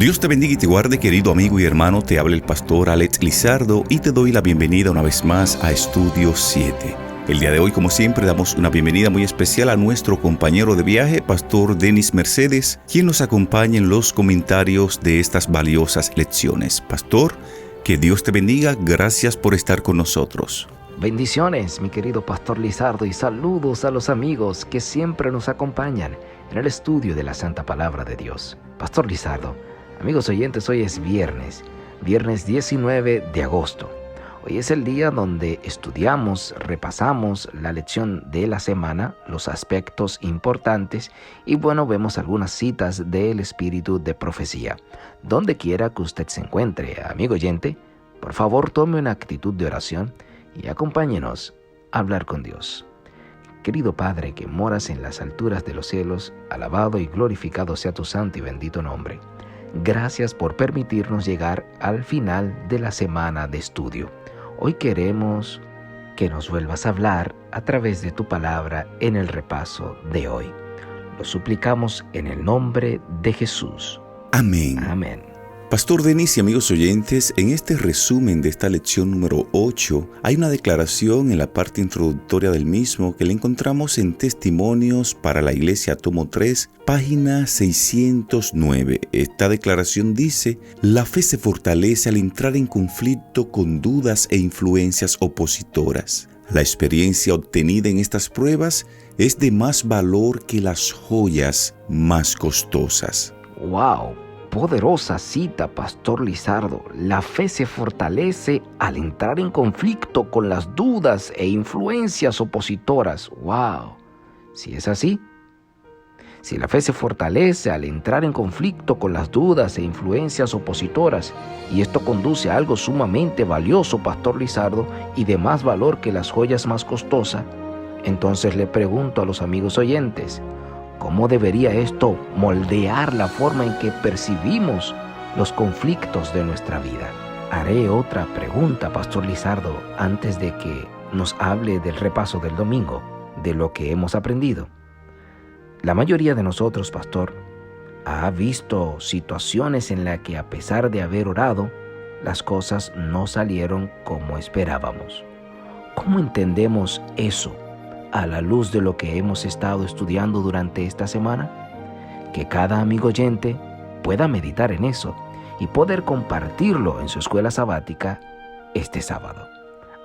Dios te bendiga y te guarde, querido amigo y hermano. Te habla el pastor Alex Lizardo y te doy la bienvenida una vez más a Estudio 7. El día de hoy, como siempre, damos una bienvenida muy especial a nuestro compañero de viaje, Pastor Denis Mercedes, quien nos acompaña en los comentarios de estas valiosas lecciones. Pastor, que Dios te bendiga. Gracias por estar con nosotros. Bendiciones, mi querido Pastor Lizardo, y saludos a los amigos que siempre nos acompañan en el estudio de la Santa Palabra de Dios. Pastor Lizardo, amigos oyentes, hoy es viernes 19 de agosto. Hoy es el día donde estudiamos, repasamos la lección de la semana, los aspectos importantes y vemos algunas citas del espíritu de profecía. Donde quiera que usted se encuentre, amigo oyente, por favor tome una actitud de oración y acompáñenos a hablar con Dios. Querido Padre que moras en las alturas de los cielos, alabado y glorificado sea tu santo y bendito nombre. Gracias por permitirnos llegar al final de la semana de estudio. Hoy queremos que nos vuelvas a hablar a través de tu palabra en el repaso de hoy. Lo suplicamos en el nombre de Jesús. Amén. Amén. Pastor Denis y amigos oyentes, en este resumen de esta lección número 8, hay una declaración en la parte introductoria del mismo que la encontramos en Testimonios para la Iglesia, tomo 3, página 609. Esta declaración dice: la fe se fortalece al entrar en conflicto con dudas e influencias opositoras. La experiencia obtenida en estas pruebas es de más valor que las joyas más costosas. ¡Wow! Poderosa cita, Pastor Lizardo. La fe se fortalece al entrar en conflicto con las dudas e influencias opositoras. ¡Wow! Si es así, si la fe se fortalece al entrar en conflicto con las dudas e influencias opositoras, y esto conduce a algo sumamente valioso, Pastor Lizardo, y de más valor que las joyas más costosas, entonces le pregunto a los amigos oyentes, ¿cómo debería esto moldear la forma en que percibimos los conflictos de nuestra vida? Haré otra pregunta, Pastor Lizardo, antes de que nos hable del repaso del domingo, de lo que hemos aprendido. La mayoría de nosotros, Pastor, ha visto situaciones en las que, a pesar de haber orado, las cosas no salieron como esperábamos. ¿Cómo entendemos eso a la luz de lo que hemos estado estudiando durante esta semana? Que cada amigo oyente pueda meditar en eso y poder compartirlo en su escuela sabática este sábado.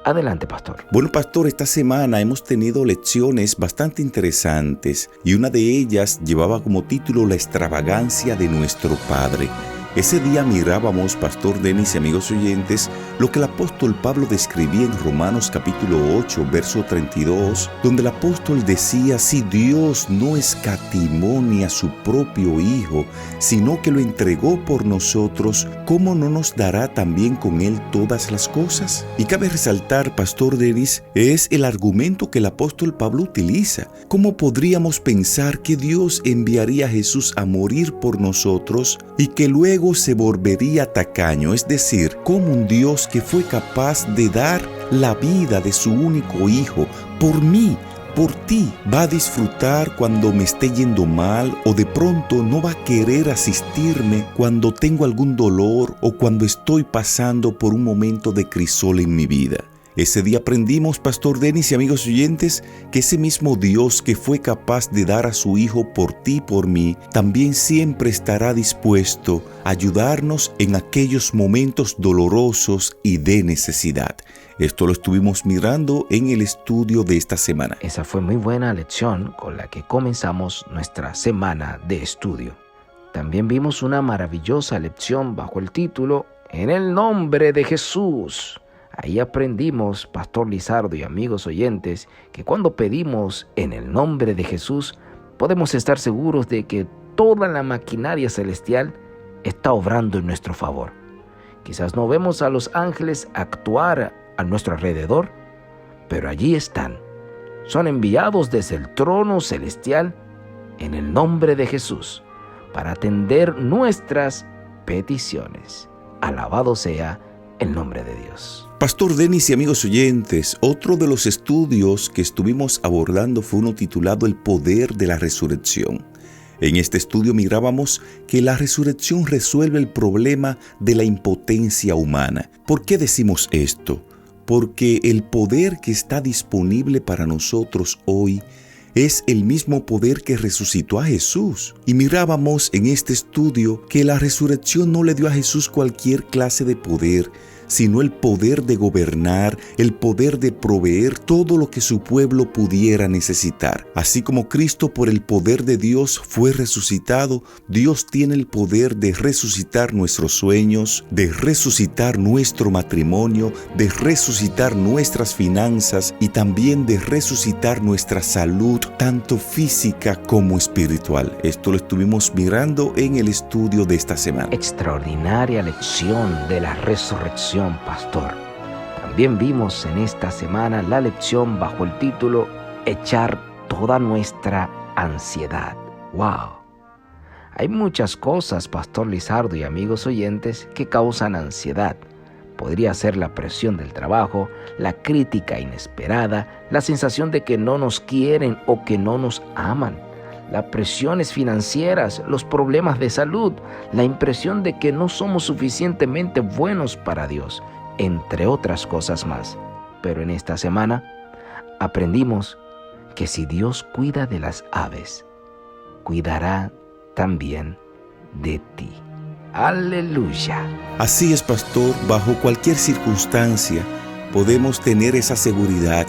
Adelante, Pastor. Bueno, Pastor, esta semana hemos tenido lecciones bastante interesantes y una de ellas llevaba como título La extravagancia de nuestro Padre. Ese día mirábamos, Pastor Denis y amigos oyentes, lo que el apóstol Pablo describía en Romanos capítulo 8, verso 32, donde el apóstol decía: si Dios no escatimó ni a su propio Hijo, sino que lo entregó por nosotros, ¿cómo no nos dará también con Él todas las cosas? Y cabe resaltar, Pastor Denis, es el argumento que el apóstol Pablo utiliza. ¿Cómo podríamos pensar que Dios enviaría a Jesús a morir por nosotros y que luego se volvería tacaño? Es decir, como un Dios que fue capaz de dar la vida de su único Hijo por mí, por ti, va a disfrutar cuando me esté yendo mal, o de pronto no va a querer asistirme cuando tengo algún dolor o cuando estoy pasando por un momento de crisol en mi vida. Ese día aprendimos, Pastor Denis y amigos oyentes, que ese mismo Dios que fue capaz de dar a su Hijo por ti y por mí, también siempre estará dispuesto a ayudarnos en aquellos momentos dolorosos y de necesidad. Esto lo estuvimos mirando en el estudio de esta semana. Esa fue muy buena lección con la que comenzamos nuestra semana de estudio. También vimos una maravillosa lección bajo el título En el nombre de Jesús. Ahí aprendimos, Pastor Lizardo y amigos oyentes, que cuando pedimos en el nombre de Jesús, podemos estar seguros de que toda la maquinaria celestial está obrando en nuestro favor. Quizás no vemos a los ángeles actuar a nuestro alrededor, pero allí están. Son enviados desde el trono celestial en el nombre de Jesús para atender nuestras peticiones. Alabado sea el nombre de Dios. Pastor Denis y amigos oyentes, otro de los estudios que estuvimos abordando fue uno titulado El poder de la resurrección. En este estudio mirábamos que la resurrección resuelve el problema de la impotencia humana. ¿Por qué decimos esto? Porque el poder que está disponible para nosotros hoy es el mismo poder que resucitó a Jesús. Y mirábamos en este estudio que la resurrección no le dio a Jesús cualquier clase de poder, sino el poder de gobernar, el poder de proveer todo lo que su pueblo pudiera necesitar. Así como Cristo por el poder de Dios fue resucitado, Dios tiene el poder de resucitar nuestros sueños, de resucitar nuestro matrimonio, de resucitar nuestras finanzas y también de resucitar nuestra salud, tanto física como espiritual. Esto lo estuvimos mirando en el estudio de esta semana. Extraordinaria lección de la resurrección, pastor. También vimos en esta semana la lección bajo el título Echar toda nuestra ansiedad. ¡Wow! Hay muchas cosas, pastor Lizardo y amigos oyentes, que causan ansiedad. Podría ser la presión del trabajo, la crítica inesperada, la sensación de que no nos quieren o que no nos aman, las presiones financieras, los problemas de salud, la impresión de que no somos suficientemente buenos para Dios, entre otras cosas más. Pero en esta semana aprendimos que si Dios cuida de las aves, cuidará también de ti. ¡Aleluya! Así es, pastor, bajo cualquier circunstancia podemos tener esa seguridad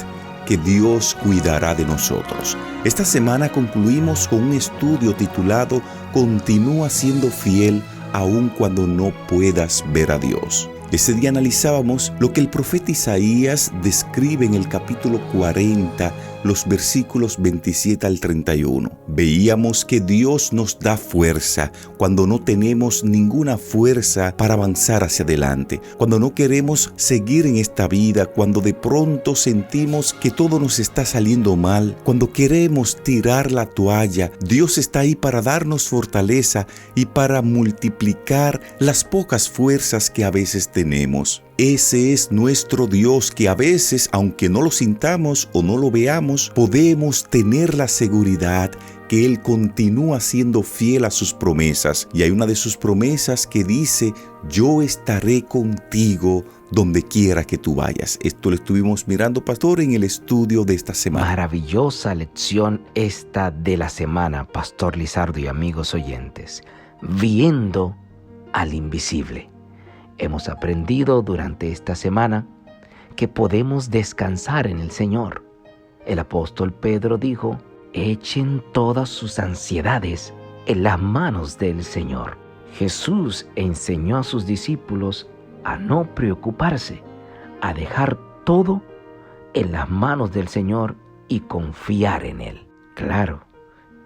que Dios cuidará de nosotros. Esta semana concluimos con un estudio titulado Continúa siendo fiel aun cuando no puedas ver a Dios. Ese día analizábamos lo que el profeta Isaías describe en el capítulo 40, los versículos 27 al 31. Veíamos que Dios nos da fuerza cuando no tenemos ninguna fuerza para avanzar hacia adelante, cuando no queremos seguir en esta vida, cuando de pronto sentimos que todo nos está saliendo mal, cuando queremos tirar la toalla. Dios está ahí para darnos fortaleza y para multiplicar las pocas fuerzas que a veces tenemos. Ese es nuestro Dios que a veces, aunque no lo sintamos o no lo veamos, podemos tener la seguridad que Él continúa siendo fiel a sus promesas. Y hay una de sus promesas que dice: yo estaré contigo donde quiera que tú vayas. Esto lo estuvimos mirando, pastor, en el estudio de esta semana. Maravillosa lección esta de la semana, pastor Lizardo y amigos oyentes. Viendo al invisible. Hemos aprendido durante esta semana que podemos descansar en el Señor. El apóstol Pedro dijo: echen todas sus ansiedades en las manos del Señor. Jesús enseñó a sus discípulos a no preocuparse, a dejar todo en las manos del Señor y confiar en Él. Claro,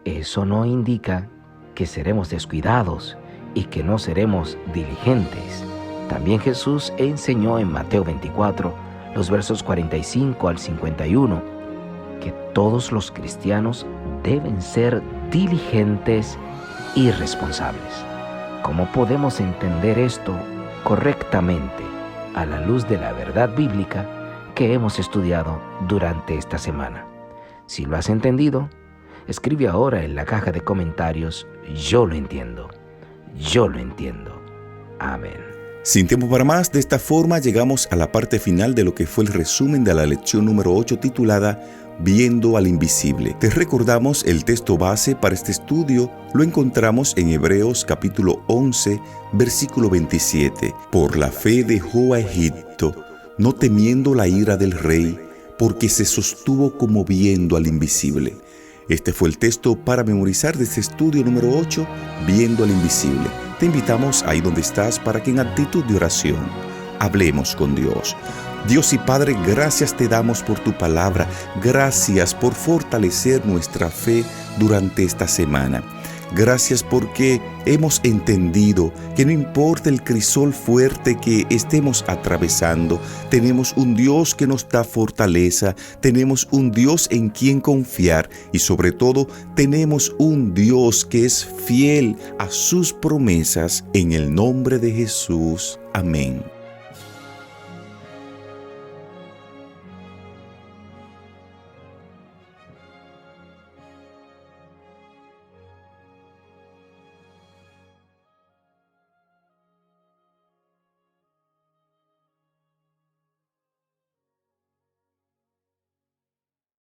eso no indica que seremos descuidados y que no seremos diligentes. También Jesús enseñó en Mateo 24, los versos 45 al 51, que todos los cristianos deben ser diligentes y responsables. ¿Cómo podemos entender esto correctamente a la luz de la verdad bíblica que hemos estudiado durante esta semana? Si lo has entendido, escribe ahora en la caja de comentarios: yo lo entiendo. Yo lo entiendo. Amén. Sin tiempo para más, de esta forma llegamos a la parte final de lo que fue el resumen de la lección número 8 titulada Viendo al Invisible. Te recordamos el texto base para este estudio, lo encontramos en Hebreos capítulo 11, versículo 27. Por la fe dejó a Egipto, no temiendo la ira del rey, porque se sostuvo como viendo al invisible. Este fue el texto para memorizar de este estudio número 8, Viendo al Invisible. Te invitamos ahí donde estás para que en actitud de oración hablemos con Dios. Dios y Padre, gracias te damos por tu palabra. Gracias por fortalecer nuestra fe durante esta semana. Gracias porque hemos entendido que no importa el crisol fuerte que estemos atravesando, tenemos un Dios que nos da fortaleza, tenemos un Dios en quien confiar y sobre todo tenemos un Dios que es fiel a sus promesas. En el nombre de Jesús. Amén.